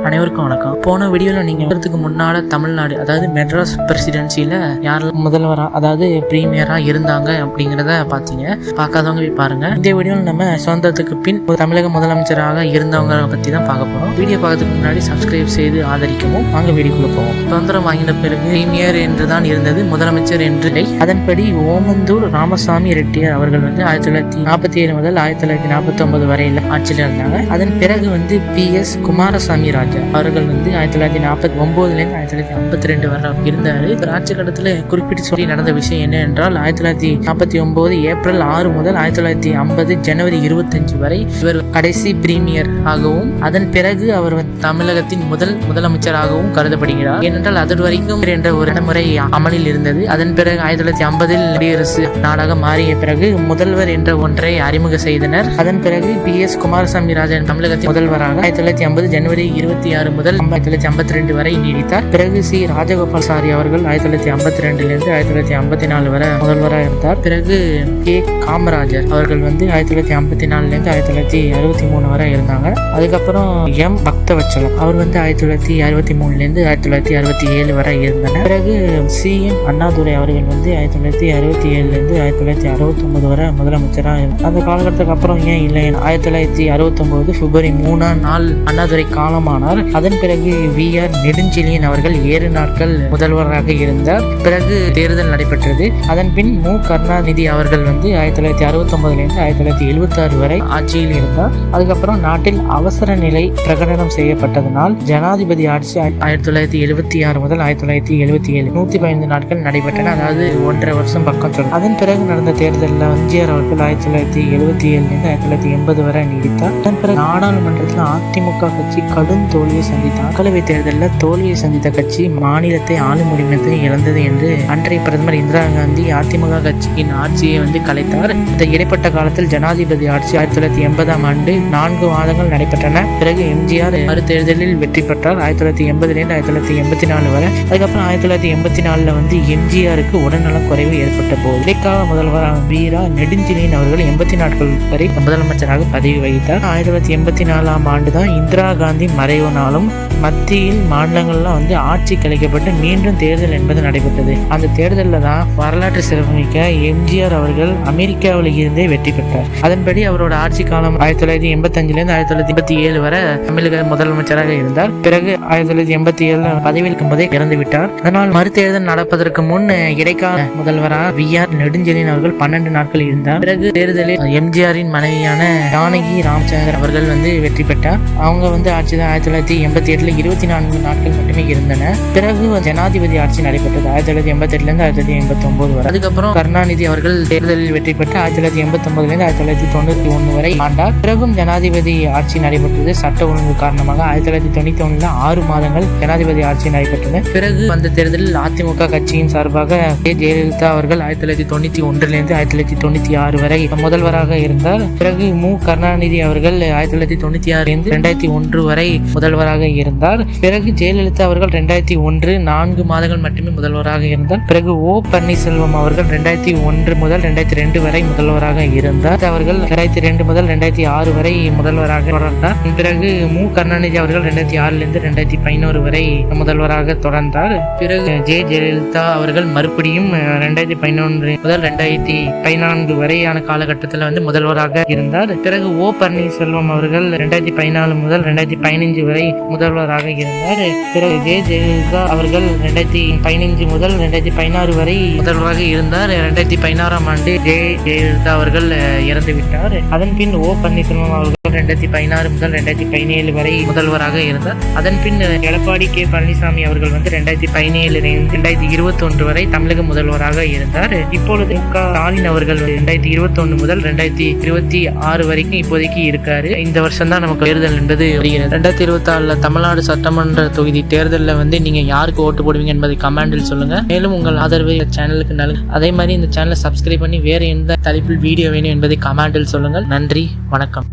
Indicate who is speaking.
Speaker 1: அனைவருக்கும் வணக்கம். போன வீடியோவில் நீங்கள் முன்னால தமிழ்நாடு அதாவது மெட்ராஸ் பிரசிடென்சியில் யார் முதல்வராக அதாவது பிரீமியராக இருந்தாங்க அப்படிங்கிறத பார்த்தீங்க. பார்க்காதவங்க போய் பாருங்கள். இந்த வீடியோவில் நம்ம சுதந்திரத்துக்கு பின் ஒரு தமிழக முதலமைச்சராக இருந்தவங்க பற்றி தான் பார்க்க போகிறோம். வீடியோ பார்க்கறதுக்கு முன்னாடி சப்ஸ்கிரைப் செய்து ஆதரிக்கவும். வாங்க வீடியோக்குள்ள போவோம். சுதந்திரம் வாங்கின பிறகு பிரீமியர் என்று தான் இருந்தது, முதலமைச்சர் என்று இல்லை. அதன்படி ஓமந்தூர் ராமசாமி ரெட்டியார் அவர்கள் 1947 முதல் 1949 வரையில் ஆட்சியில் இருந்தாங்க. அதன் பிறகு PS குமாரசாமி ராஜா அவர்கள் 1949 1952 வரை இருந்தாரு. ஆட்சி காலத்துல குறிப்பிட்டு சொல்லி நடந்த விஷயம் என்ன என்றால் 1949 ஏப்ரல் 6 முதல் 1950 ஜனவரி 25 வரை இவர் கடைசி பிரீமியர் ஆகவும் அதன் பிறகு அவர் தமிழகத்தின் முதலமைச்சராகவும் கருதப்படுகிறார். ஏனென்றால் அது வரைக்கும் என்ற ஒரு நடைமுறை அமலில் இருந்தது. அதன் பிறகு 1950 குடியரசு நாடாக மாறிய பிறகு முதல்வர் என்ற ஒன்றை அறிமுக செய்தனர். அதன் பிறகு PS குமாரசாமி ராஜா தமிழகத்தின் முதல்வராக 1950 ஜனவரி 26 முதல் 1952 வரை நீடித்தார். பிறகு ராஜகோபாலாச்சாரி அவர்கள் 1952 1954 வரை முதல்வராக இருந்தார். பிறகு காமராஜர் அவர்கள் 1954 1963 வரை இருந்தாங்க. அதுக்கப்புறம் பக்தவச்சலம் அவர் 1963 1967 வரை இருந்தனர். பிறகு அண்ணாதுரை அவர்கள் 1967 1969 வரை முதலமைச்சராக இருந்தார். அந்த காலகட்டத்துக்கு அப்புறம் ஏன் இல்லை 1969 பிப்ரவரி 3ஆம் நாள் அண்ணாதுரை காலமானார். அதன் பிறகு VR நெடுஞ்செழியன் அவர்கள் 7 நாட்கள் முதல்வராக இருந்தார். பிறகு தேர்தல் நடைபெற்றது. அதன் பின் கருணாநிதி அவர்கள் 1969 1976 வரை ஆட்சியில் இருந்தார். அதுக்கப்புறம் நாட்டில் அவசர நிலை பிரகடனம் செய்யப்பட்டதனால் ஜனாதிபதி ஆட்சி 1976 முதல் 1977 115 நாட்கள் நடைபெற்றன. அதாவது 1.5 வருஷம் பக்கம் சொல்லும். அதன் பிறகு நடந்த தேர்தலில் எம்ஜிஆர் அவர்கள் 1977 1980 வரை நீடித்தார். அதன் பிறகு நாடாளுமன்றத்தில் அதிமுக கட்சி கடும் தோல்வியை சந்தித்தார். மக்களவை தேர்தலில் தோல்வியை சந்தித்த கட்சி மாநிலத்தை ஆளும் உரிமத்தை இழந்தது என்று அன்றைய பிரதமர் இந்திரா காந்தி அதிமுக கட்சியின் ஆட்சியை கலைத்தார். இந்த இடைப்பட்ட காலத்தில் ஜனாதிபதி ஆட்சி 1980ஆம் ஆண்டு 4 மாதங்கள் நடைபெற்றன. பிறகு எம்ஜிஆர் மறுதேர்தலில் வெற்றி பெற்றார் 1980 1984 வரை. அதுக்கப்புறம் 1984 எம்ஜிஆருக்கு உடல்நலம் குறைவு ஏற்பட்ட போது இடைக்கால முதல்வராக வீரா நெடுஞ்செழியன் அவர்கள் 80 நாட்கள் வரை முதலமைச்சராக பதவி வகித்தார். 1984ஆம் ஆண்டு தான் இந்திரா காந்தி மறைவுனாலும் மத்தியில் மாநிலங்கள்லாம் ஆட்சி கலைக்கப்பட்டு மீண்டும் தேர்தல் என்பது நடைபெற்றது. அந்த தேர்தலில் தான் வரலாற்று சிறப்புமிக்க எம்ஜிஆர் அவர்கள் அமெரிக்காவில் இருந்தே வெற்றி பெற்றார். அதன்படி அவரோட ஆட்சி காலம் 1985 1987 வரை தமிழக முதலமைச்சராக இருந்தார். பிறகு 1987 பதவியேற்கும் போதே இறந்து விட்டார். அதனால் மறுதேர்தல் நடப்பதற்கு முன் இடைக்கால முதல்வராக VR நெடுஞ்செழியன் அவர்கள் 12 நாட்கள் இருந்தார். பிறகு தேர்தலில் எம்ஜிஆரின் மனைவியான ஜானகி ராமச்சந்திரன் அவர்கள் வெற்றி பெற்றார். அவங்க ஆட்சி 1988 24 நாட்கள் மட்டுமே இருந்தன. பிறகு ஜனாதிபதி ஆட்சி நடைபெற்றது 1988 1989 வரை. அதுக்கப்புறம் கருணாநிதி அவர்கள் தேர்தலில் வெற்றி பெற்று 1989 1991 வரை ஆண்டார். பிறகும் ஜனாதிபதி ஆட்சி நடைபெற்றது. சட்ட ஒழுங்கு காரணமாக 1991 6 மாதங்கள் ஜனாதிபதி ஆட்சி நடைபெற்றது. பிறகு அந்த தேர்தலில் அதிமுக கட்சியின் சார்பாக ஜெயலலிதா அவர்கள் 1991 1996 வரை முதல்வராக இருந்தார். பிறகு கருணாநிதி அவர்கள் 1996 2001 வரை முதல்வராக இருந்தார். பிறகு ஜெயலலிதா அவர்கள் 2001 4 மாதங்கள் மட்டுமே முதல்வராக இருந்தார். பிறகு பன்னீர்செல்வம் அவர்கள் 2001 முதல் 2002 வரை முதல்வராக இருந்தார். அவர்கள் 2002 முதல் 2006 வரை முதல்வராக தொடர்ந்தார். பிறகு கருணாநிதி அவர்கள் 2006 2011 வரை முதல்வராக தொடர்ந்தார். பிறகு ஜெயலலிதா அவர்கள் மறுபடியும் 2011 முதல் 2014 வரையான காலகட்டத்தில் முதல்வராக இருந்தார். பிறகு பன்னீர்செல்வம் அவர்கள் 2014 முதல் 2015 வரை முதல்வராக இருந்தார். பிறகு ஜெயலலிதா அவர்கள் 2015 முதல் 2016 வரை முதல்வராக இருந்தார். 2016ஆம் ஆண்டு ஜெயலலிதா அவர்கள் இறந்துவிட்டார். அதன் பின் பன்னீர்செல்வம் அவர்கள் 2016 முதல் 2017 வரை முதல்வராக இருந்தார். அதன் பின் எடப்பாடி பழனிசாமி அவர்கள் 2017 2021 வரை தமிழக முதல்வராக இருந்தார். இப்பொழுது ஸ்டாலின் அவர்கள் 2021 முதல் 2026 வரைக்கும் இப்போதைக்கு இருக்காரு. இந்த வருஷம் தான் நமக்கு தேர்தல் என்பது வருகிறது. 2024 தமிழ்நாடு சட்டமன்ற தொகுதி தேர்தலில் நீங்க யாருக்கு ஓட்டு போடுவீங்க என்பதை கமெண்டில் சொல்லுங்க. மேலும் உங்கள் ஆதரவை சேனலுக்கு நல்கு. அதே மாதிரி இந்த சேனலை சப்ஸ்கிரைப் பண்ணி வேற எந்த தலைப்பில் வீடியோ வேணும் என்பதை கமெண்டில் சொல்லுங்கள். நன்றி, வணக்கம்.